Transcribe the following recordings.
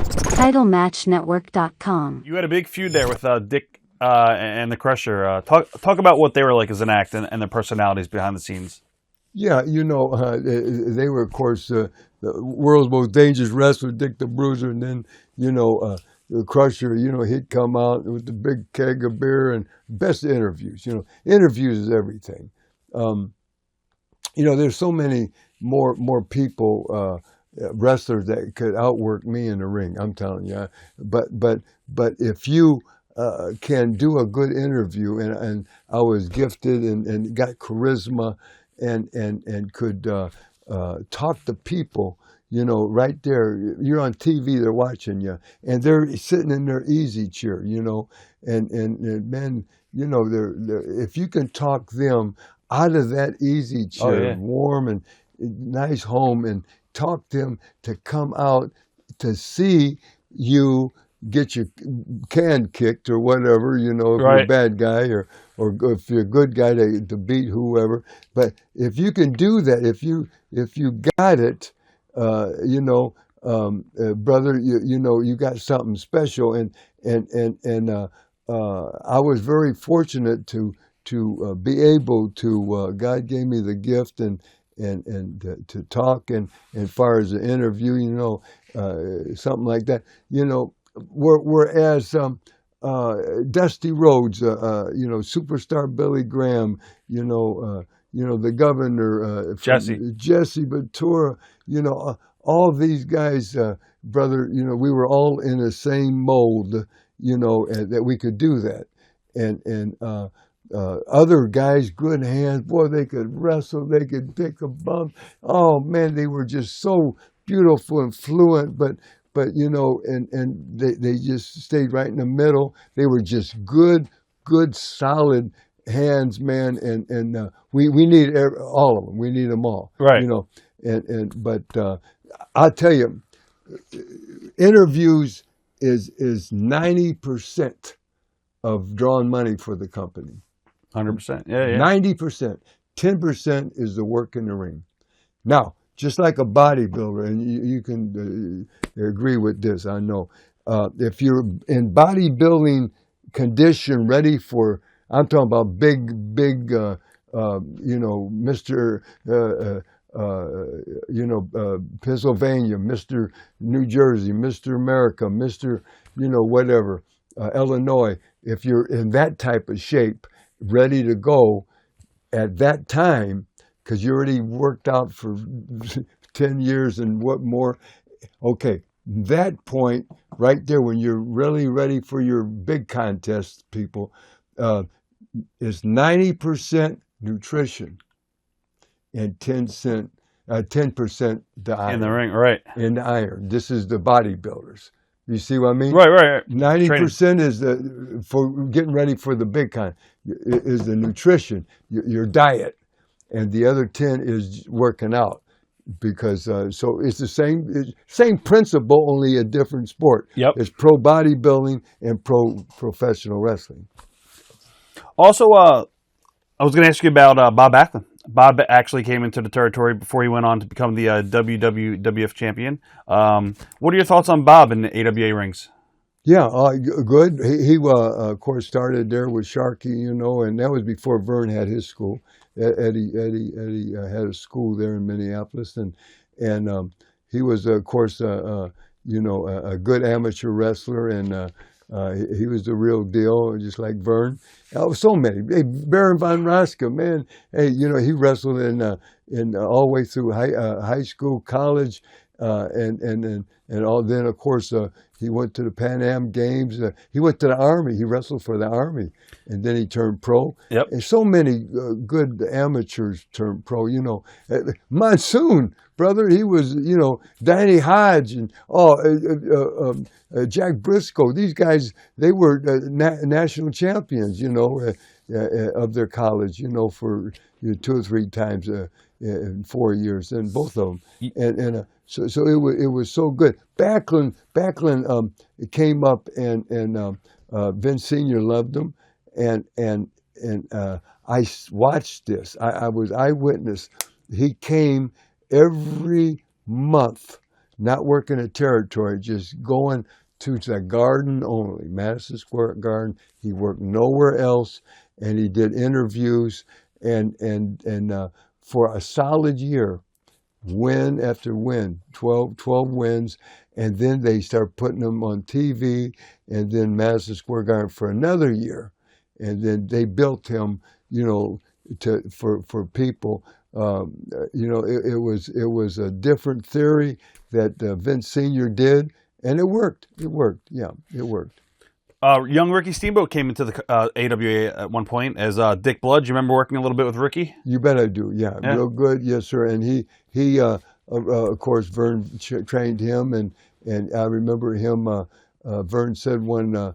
TitleMatchNetwork.com. You had a big feud there with Dick and the Crusher. Talk about what they were like as an act and their personalities behind the scenes. Yeah, they were, of course, the world's most dangerous wrestler, Dick the Bruiser, and then, the Crusher, he'd come out with the big keg of beer and best interviews. Interviews is everything. There's so many more people, wrestlers that could outwork me in the ring. I'm telling you. But if you can do a good interview, and I was gifted and got charisma, and could talk to people. Right there, you're on TV, they're watching you, and they're sitting in their easy chair, and men, if you can talk them out of that easy chair, warm and nice home, and talk them to come out to see you get your can kicked or whatever, if you're a bad guy, or if you're a good guy to beat whoever. But if you can do that, if you got it, brother, you got something special. And I was very fortunate to be able to. God gave me the gift and to talk, and as far as the interview, something like that, Whereas Dusty Rhodes, superstar Billy Graham, the governor, Jesse Ventura, all these guys, brother, we were all in the same mold, that we could do that. And other guys, good hands, boy, they could wrestle, they could pick a bump. Oh man, they were just so beautiful and fluent, but they just stayed right in the middle. They were just good, solid hands, man. And we need all of them. We need them all. Right. But I'll tell you, interviews is 90% of drawing money for the company. 100%. Yeah. 90%. 10% is the work in the ring. Now, just like a bodybuilder, and you can agree with this, I know. If you're in bodybuilding condition, ready for, I'm talking about big, Mr. Pennsylvania, Mr. New Jersey, Mr. America, Mr. Whatever, Illinois. If you're in that type of shape, ready to go at that time, because you already worked out for 10 years and what more. Okay, that point right there, when you're really ready for your big contest, people, is 90% nutrition and 10% the iron. In the ring, right. In the iron. This is the bodybuilders. You see what I mean? Right. 90% is for getting ready for the big con, is the nutrition, your diet. And the other 10 is working out, because so it's the same principle, only a different sport. Yep. It's pro bodybuilding and professional wrestling. Also, I was going to ask you about Bob Backlund. Bob actually came into the territory before he went on to become the WWF champion. What are your thoughts on Bob in the AWA rings? Yeah, good. He of course started there with Sharkey, and that was before Verne had his school. Eddie had a school there in Minneapolis, and he was, of course, a good amateur wrestler, and he was the real deal, just like Verne. So many. Hey, Baron von Raschke, man. Hey, he wrestled in all the way through high school, college, and all. Then, of course, he went to the Pan Am Games. He went to the Army. He wrestled for the Army, and then he turned pro. Yep. And so many good amateurs turned pro. Monsoon, brother. He was, Danny Hodge and Jack Briscoe. These guys, they were national champions. Of their college. For 2 or 3 times in 4 years, and both of them. And so it was so good. Backlund came up, and Vince Senior loved him, and I watched this. I was eyewitness. He came every month not working a territory, just going to the Garden only, Madison Square Garden. He worked nowhere else, and he did interviews, and for a solid year, win after win, 12 wins, and then they start putting them on TV, and then Madison Square Garden for another year, and then they built him, for people. It was a different theory that Vince Senior did, and it worked. It worked. Yeah, it worked. Young Ricky Steamboat came into the AWA at one point as Dick Blood. Do you remember working a little bit with Ricky? You bet I do. Yeah, Yeah. real good. Yes, sir. And he of course, Verne trained him, and I remember him. Verne said one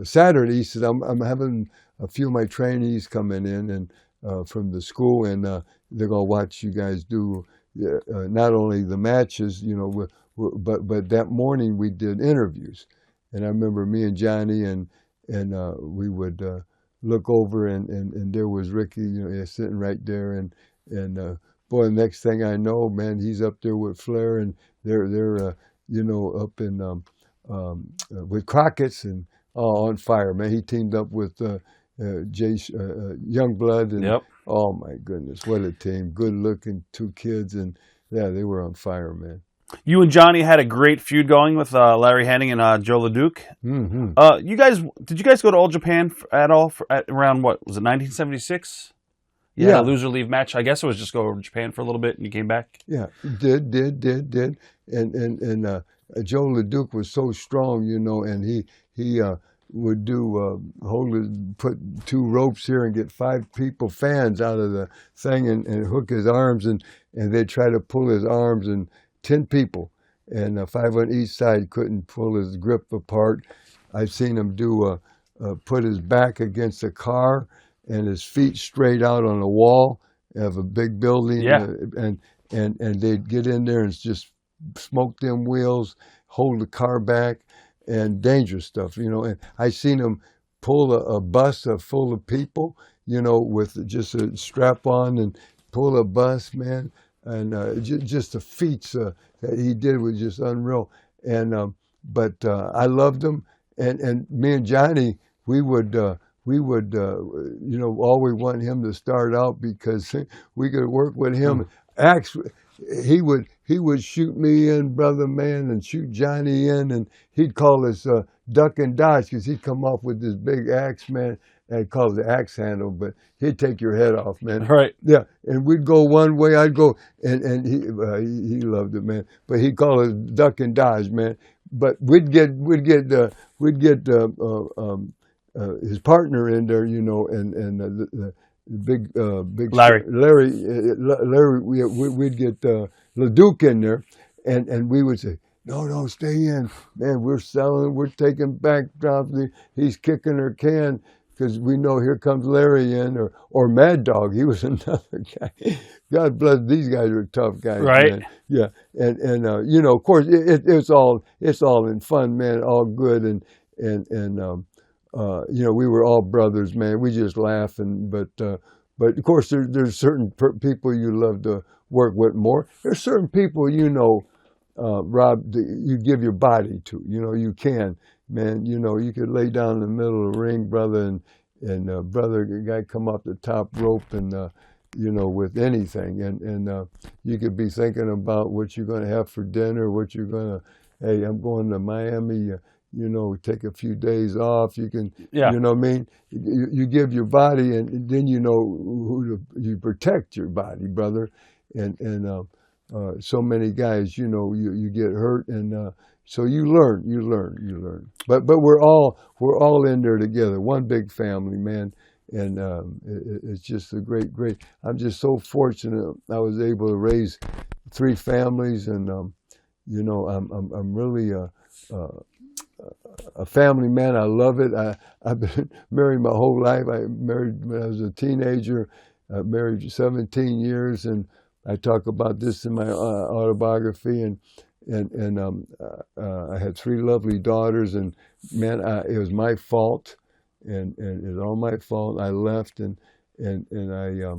Saturday, he said, I'm having a few of my trainees coming in and from the school, and they're gonna watch you guys do not only the matches, but that morning we did interviews. And I remember me and Johnny and we would look over, and there was Ricky, sitting right there, and boy, the next thing I know, man, he's up there with Flair, and they're up in with Crockett's and on fire, man. He teamed up with Youngblood, and Yep. oh my goodness, what a team! Good looking two kids, and yeah, they were on fire, man. You and Johnny had a great feud going with Larry Hennig and Joe LeDuc. Mm-hmm. Did you guys go to All Japan at all around what was it, 1976? Yeah. A loser leave match. I guess it was just go over to Japan for a little bit and you came back. Yeah, did, and Joe LeDuc was so strong, and he would put two ropes here and get 5 fans out of the thing and hook his arms, and they'd try to pull his arms, and 10 people, and 5 on each side couldn't pull his grip apart. I've seen him put his back against a car and his feet straight out on a wall of a big building, Yeah. And they'd get in there and just smoke them wheels, hold the car back, and dangerous stuff, And I seen him pull a bus full of people, with just a strap on, and pull a bus, man. And just the feats that he did was just unreal. And but I loved him, and me and Johnny, we would always want him to start out because we could work with him. He would shoot me in, brother man, and shoot Johnny in, and he'd call us duck and dodge because he'd come off with this big axe, man, and call it the axe handle, but he'd take your head off, man. Right. Yeah, and we'd go one way, I'd go, and he loved it, man. But he'd call us duck and dodge, man. But we'd get his partner in there, and the big Larry. we'd get LeDuc in there, and we would say, no, stay in, man. We're taking back drops. He's kicking her can because we know here comes Larry in, or Mad Dog. He was another guy. God bless, these guys are tough guys, right? Man. Yeah, and of course it's all in fun, man. All good, and we were all brothers, man. We just laugh, but of course there's certain people you love to work with more. There's certain people, Rob, you give your body to. You can, man. You could lay down in the middle of the ring, brother, and brother, a guy come off the top rope and with anything, and you could be thinking about what you're going to have for dinner, what you're going to. Hey, I'm going to Miami. Take a few days off. You can, Yeah. You know what I mean? You give your body, and then you protect your body, brother. And so many guys, you get hurt, and so you learn. But we're all in there together, one big family, man. And it's just a great. I'm just so fortunate I was able to raise 3 families, and I'm really a family man. I love it. I've been married my whole life. I married when I was a teenager. I married for 17 years, and I talk about this in my autobiography. And I had 3 lovely daughters, and man, it was my fault, and it was all my fault. I left, and I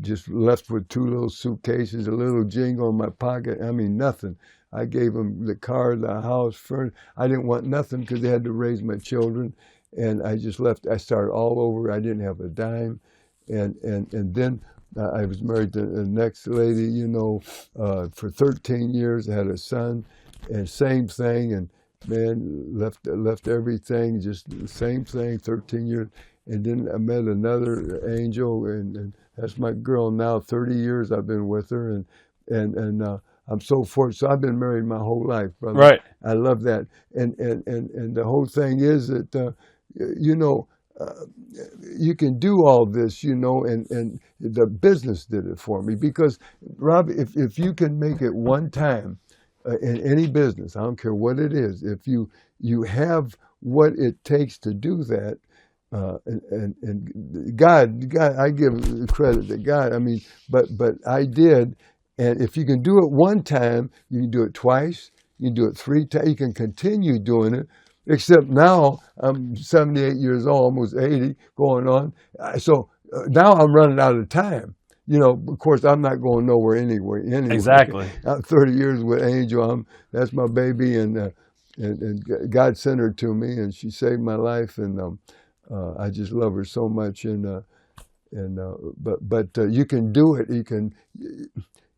just left with 2 little suitcases, a little jingle in my pocket. I mean, nothing. I gave them the car, the house, furniture. I didn't want nothing because they had to raise my children. And I just left. I started all over. I didn't have a dime. And then I was married to the next lady, for 13 years. I had a son, and same thing. And man, left everything, just the same thing, 13 years. And then I met another angel, and that's my girl now. 30 years I've been with her, and I'm so fortunate. So I've been married my whole life, brother. Right. I love that. And the whole thing is that you can do all this, and the business did it for me. Because, Rob, if you can make it one time in any business, I don't care what it is, if you have what it takes to do that, and God, I give credit to God. I mean, but I did, and if you can do it one time, you can do it twice, you can do it 3 times, you can continue doing it. Except now I'm 78 years old, almost 80, going on. So now I'm running out of time. Of course, I'm not going nowhere anyway. Exactly. 30 years with Angel, that's my baby, and God sent her to me, and she saved my life, and I just love her so much. But you can do it. You can.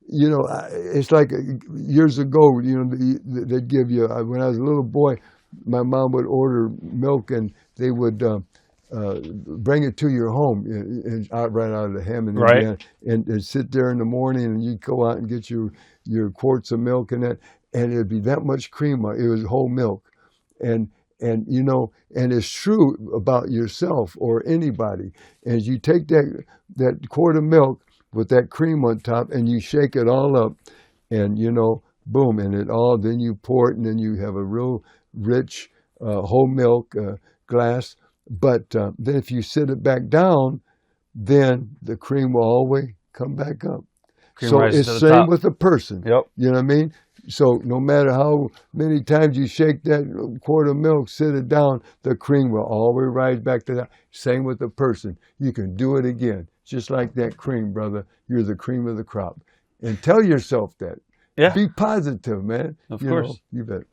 It's like years ago. They'd give you, when I was a little boy, my mom would order milk, and they would bring it to your home, and right out of the Hammond, Right. and sit there in the morning, and you'd go out and get your quarts of milk and that, and it'd be that much cream. It was whole milk, and it's true about yourself or anybody. And you take that quart of milk with that cream on top, and you shake it all up, and boom, and then you pour it, and then you have a real rich whole milk glass. But then if you sit it back down, then the cream will always come back up. Cream So rises it's to the same top. with a person. Yep. You know what I mean? So no matter how many times you shake that quart of milk, sit it down, the cream will always rise back to that. Same with a person. You can do it again. Just like that cream, brother. You're the cream of the crop. And tell yourself that. Yeah. Be positive, man. Of course. You bet.